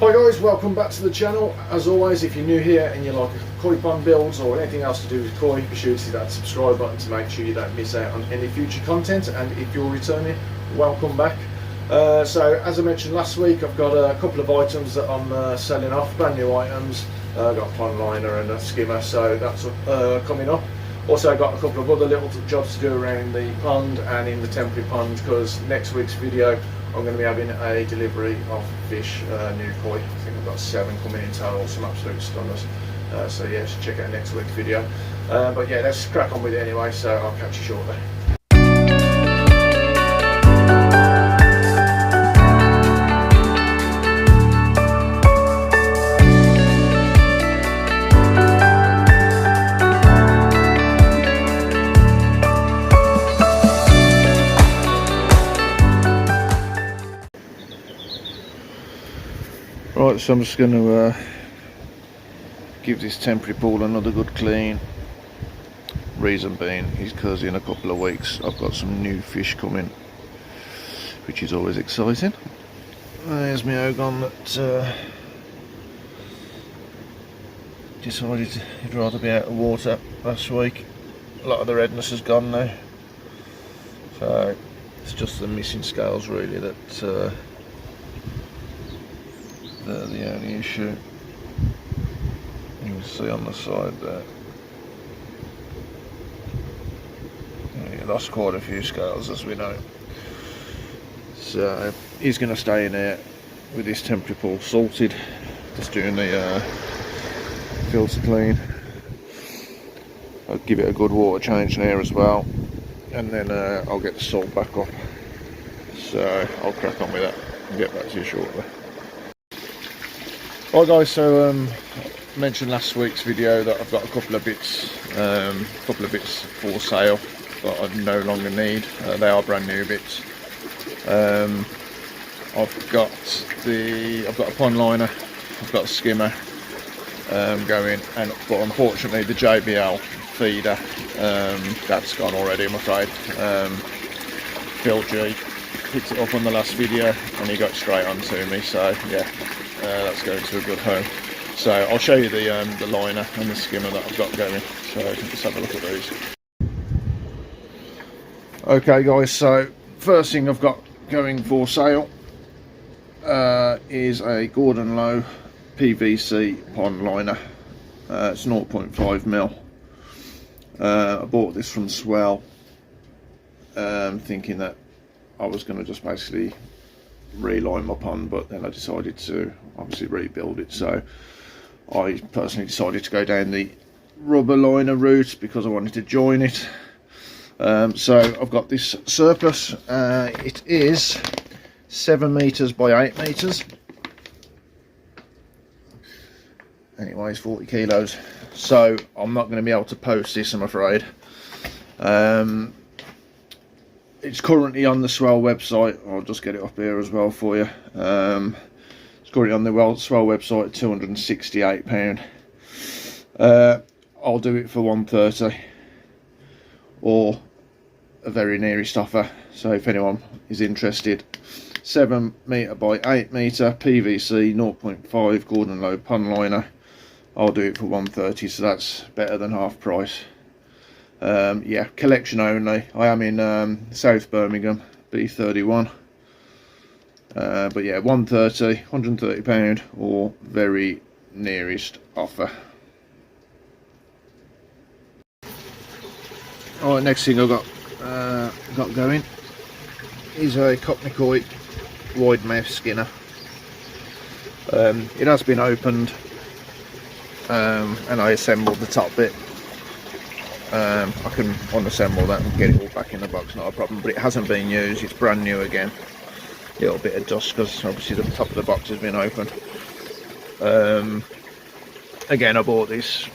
Hi guys, welcome back to the channel. As always, if you're new here and you like koi pond builds or anything else to do with koi, be sure to hit that subscribe button to make sure you don't miss out on any future content. And if you're returning, welcome back. So as I mentioned last week, I've got a couple of items that I'm selling off, brand new items. I've got a pondliner and a skimmer, so that's coming up. Also I've got a couple of other little jobs to do around the pond and in the temporary pond, because next week's video I'm going to be having a delivery of fish, new koi. I think I've got 7 coming in total, some absolute stunners. So yeah, just check out next week's video. But yeah, let's crack on with it anyway, so I'll catch you shortly. Right, so I'm just going to give this temporary pool another good clean. Reason being is because in a couple of weeks I've got some new fish coming, which is always exciting. There's my ogon that decided he'd rather be out of water last week. A lot of the redness has gone now, so it's just the missing scales really that they're the only issue. You can see on the side there. He lost quite a few scales, as we know. So he's going to stay in there with his temporary pool salted, just doing the filter clean. I'll give it a good water change there as well, and then I'll get the salt back up. So I'll crack on with that and get back to you shortly. Right guys, so I mentioned last week's video that I've got a couple of bits for sale that I no longer need. They are brand new bits. I've got a pondliner, I've got a skimmer going, but unfortunately the JBL feeder that's gone already, I'm afraid. Phil G picked it up on the last video and he got straight on to me, so yeah. That's going to a good home. So I'll show you the liner and the skimmer that I've got going. So let's have a look at these. Okay guys, so first thing I've got going for sale is a Gordon Low PVC pond liner. It's 0.5mm. I bought this from Swell, thinking that I was going to just basically reline my pond, but then I decided to obviously rebuild it, so I personally decided to go down the rubber liner route because I wanted to join it. So I've got this surplus. It is 7 meters by 8 meters. Anyways, 40 kilos. So I'm not going to be able to post this, I'm afraid. It's currently on the Swell website. I'll just get it up here as well for you. It's currently on the Swell website at £268. I'll do it for 130 or a very nearest offer. So if anyone is interested, 7 meter by 8 meter PVC 0.5 Gordon Low pond liner. I'll do it for 130, so that's better than half price. Yeah, collection only. I am in South Birmingham, B31. But yeah, 130, £130 or very nearest offer. Alright, next thing I've got going is a Cockney Koi wide mouth skinner. It has been opened and I assembled the top bit. I can unassemble that and get it all back in the box, not a problem, but it hasn't been used. It's brand new again. A little bit of dust because obviously the top of the box has been opened. Again, I bought this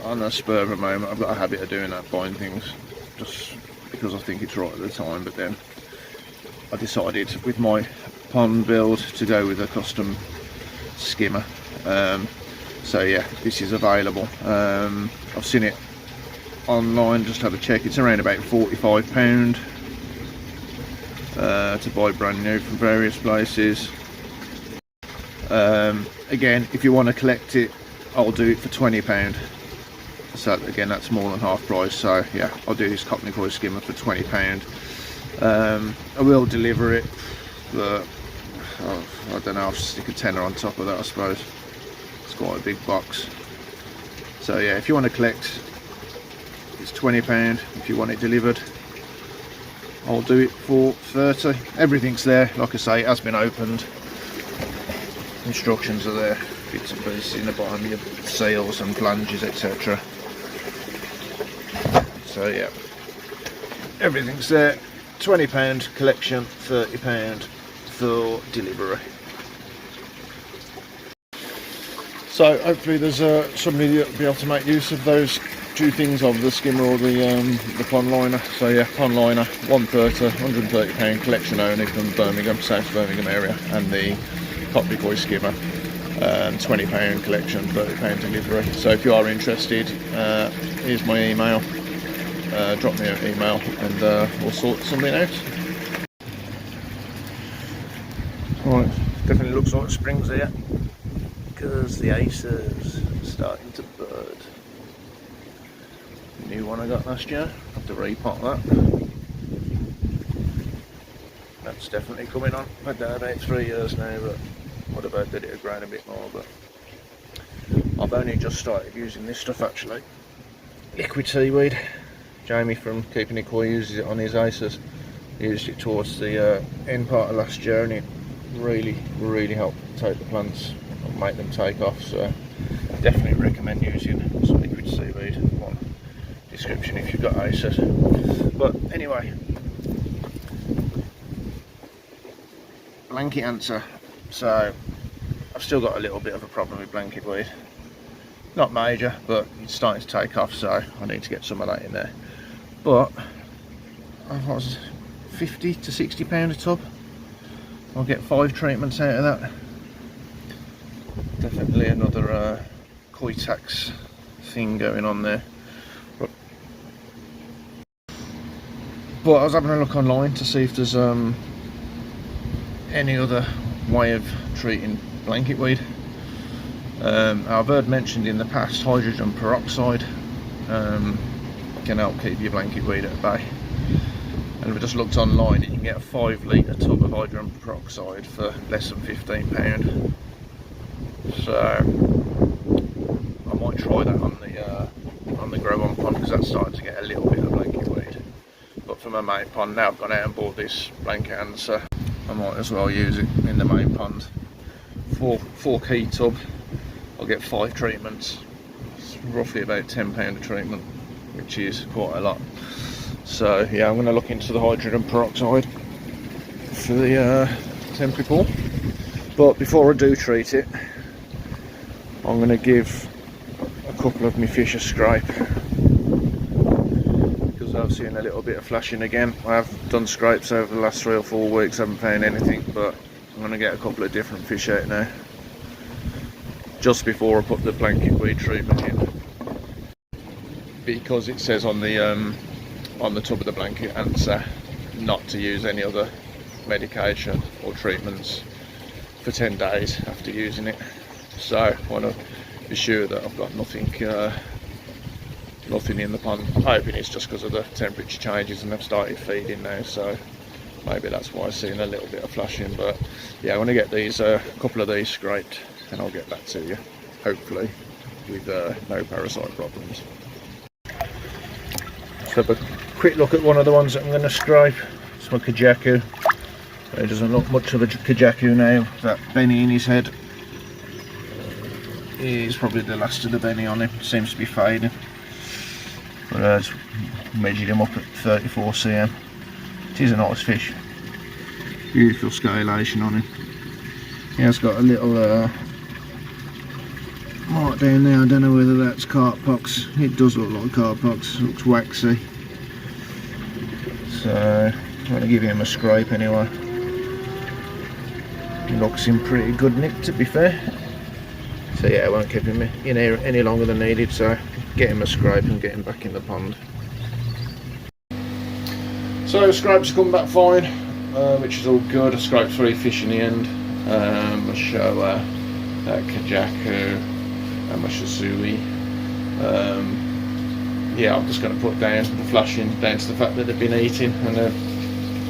on a spur of a moment. I've got a habit of doing that, buying things just because I think it's right at the time, but then I decided with my pond build to go with a custom skimmer. So yeah, this is available. I've seen it online, just had a check. It's around about £45 to buy brand new from various places. Again, if you want to collect it, I'll do it for £20. So again, that's more than half price. So yeah, I'll do this Cockney koi skimmer for £20. I will deliver it, but I don't know, I'll stick a tenner on top of that, I suppose. It's quite a big box. So yeah, if you want to collect, it's £20. If you want it delivered, I'll do it for 30. Everything's there, like I say, it has been opened. Instructions are there, bits and pieces in the bottom, your seals and flanges, etc. So yeah, everything's there. £20 collection, £30 for delivery. So hopefully there's somebody that'll be able to make use of those two things, of the skimmer or the pond liner. So yeah, pond liner, £130 collection only from Birmingham, South Birmingham area, and the Cockney koi skimmer, £20 collection, £30 delivery. So if you are interested, here's my email. Drop me an email and we'll sort something out. Right, definitely looks like spring's here because the aces are starting to bird. New one I got last year, have to repot that. That's definitely coming on. I've had that about 3 years now, but what about that it had grown a bit more, but I've only just started using this stuff actually. Liquid seaweed. Jamie from Keeping It Koi uses it on his aces. He used it towards the end part of last year, and it really helped take the plants and make them take off. So definitely recommend using some liquid seaweed on description if you've got aces. But anyway, blanket answer. So I've still got a little bit of a problem with blanket weed. Not major, but it's starting to take off, so I need to get some of that in there. But I was £50 to £60 a tub. I'll get 5 treatments out of that. Definitely another koi tax thing going on there. But I was having a look online to see if there's any other way of treating blanket weed. I've heard mentioned in the past hydrogen peroxide can help keep your blanket weed at bay. And we just looked online, you can get a 5 litre tub of hydrogen peroxide for less than £15. So I might try that on the grow on pond, because that's starting to get a little bit of blanket weed. But for my main pond, now I've gone out and bought this blanket answer, I might as well use it in the main pond. 4 key tub, I'll get 5 treatments. It's roughly about £10 a treatment, which is quite a lot. So yeah, I'm going to look into the hydrogen peroxide for the temporary pool. But before I do treat it, I'm going to give a couple of my fish a scrape, because I've seen a little bit of flashing again. I have done scrapes over the last 3 or 4 weeks, haven't found anything, but I'm going to get a couple of different fish out now, just before I put the blanket weed treatment in, because it says on the tub of the blanket answer not to use any other medication or treatments for 10 days after using it. So I want to be sure that I've got nothing in the pond. I'm hoping it's just because of the temperature changes and I've started feeding now, so maybe that's why I've seen a little bit of flashing. But yeah, I want to get these a couple of these scraped, and I'll get that to you, hopefully with no parasite problems. So have a quick look at one of the ones that I'm going to scrape. It's my kajaku. It doesn't look much of a kajaku now. That Benny in his head is probably the last of the Benny on him. Seems to be fading. But I just measured him up at 34 cm. It is a nice fish. Beautiful scalation on him. He has got a little mark down there. I don't know whether that's carp pox. It does look like carp pox. It looks waxy. So I'm going to give him a scrape anyway. He looks in pretty good nick, to be fair. So yeah, I won't keep him in here any longer than needed, so get him a scrape and get him back in the pond. So scrapes have come back fine, which is all good. I scraped 3 fish in the end. my Showa, Kajaku, and my Shisui. Yeah, I'm just going to put down the flashing down to the fact that they've been eating and they're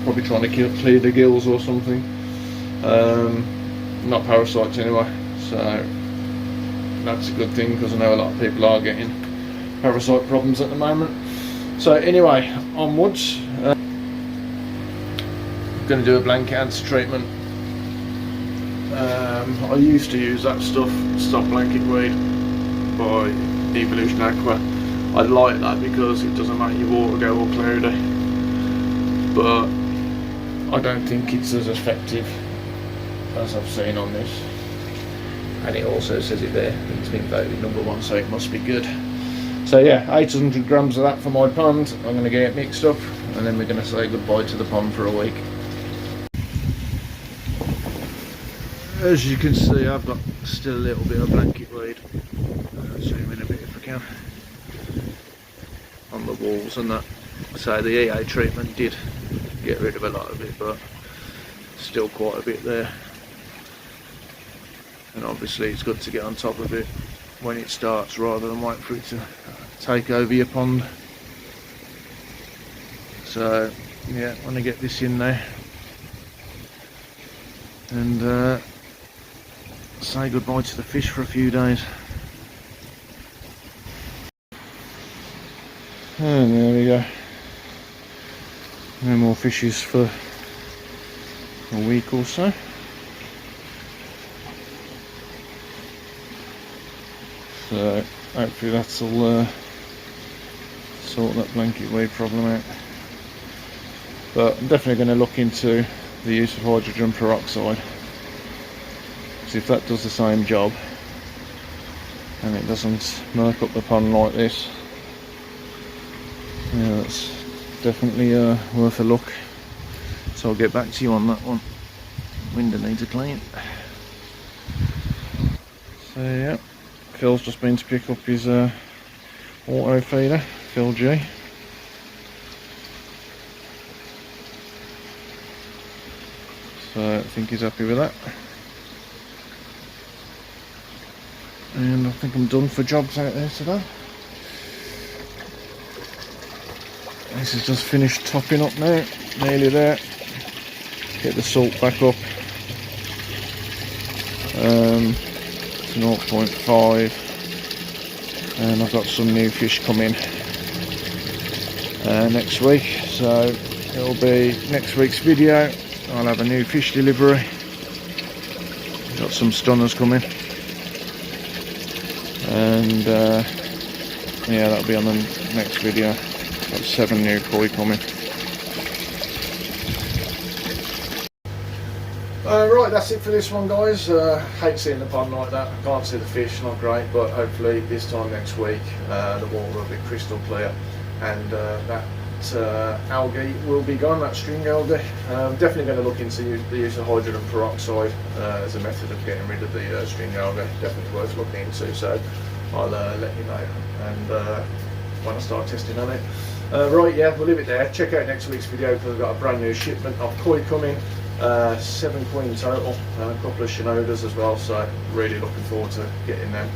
probably trying to clear the gills or something. Not parasites anyway, so that's a good thing, because I know a lot of people are getting parasite problems at the moment. So anyway, onwards. I'm going to do a blanket anti-treatment. I used to use that stuff, Stop Blanket Weed by Evolution Aqua. I like that because it doesn't make your water go all cloudy, but I don't think it's as effective as I've seen on this. And it also says it there, it's been voted #1, so it must be good. So yeah, 800 grams of that for my pond. I'm going to get it mixed up, and then we're going to say goodbye to the pond for a week. As you can see, I've got still a little bit of blanket weed. Zoom in a bit if I can. On the walls and that. So the EA treatment did get rid of a lot of it, but still quite a bit there. And obviously it's good to get on top of it when it starts, rather than wait for it to take over your pond. So yeah, I'm going to get this in there and say goodbye to the fish for a few days. And there we go. No more fishes for a week or so. So hopefully that'll sort that blanket weed problem out. But I'm definitely going to look into the use of hydrogen peroxide. Because if that does the same job and it doesn't murk up the pond like this, yeah, that's definitely worth a look. So I'll get back to you on that one. Window needs a clean. So yeah, Phil's just been to pick up his auto feeder, Phil G. So I think he's happy with that. And I think I'm done for jobs out there today. This is just finished topping up now, nearly there. Get the salt back up to 0.5, and I've got some new fish coming next week, so it'll be next week's video. I'll have a new fish delivery. Got some stunners coming, and yeah, that'll be on the next video. Got 7 new koi coming. Right, that's it for this one, guys. Hate seeing the pond like that. I can't see the fish, not great, but hopefully this time next week the water will be crystal clear, and that algae will be gone, that string algae. Definitely going to look into the use of hydrogen peroxide as a method of getting rid of the string algae. Definitely worth looking into, so I'll let you know and when I start testing on it. Right, yeah, we'll leave it there. Check out next week's video because I've got a brand new shipment of koi coming. 7 koi in total, a couple of Shinodas as well, so really looking forward to getting them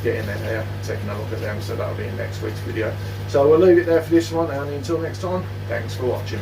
here, taking a look at them, so that'll be in next week's video. So we'll leave it there for this one, and until next time, thanks for watching.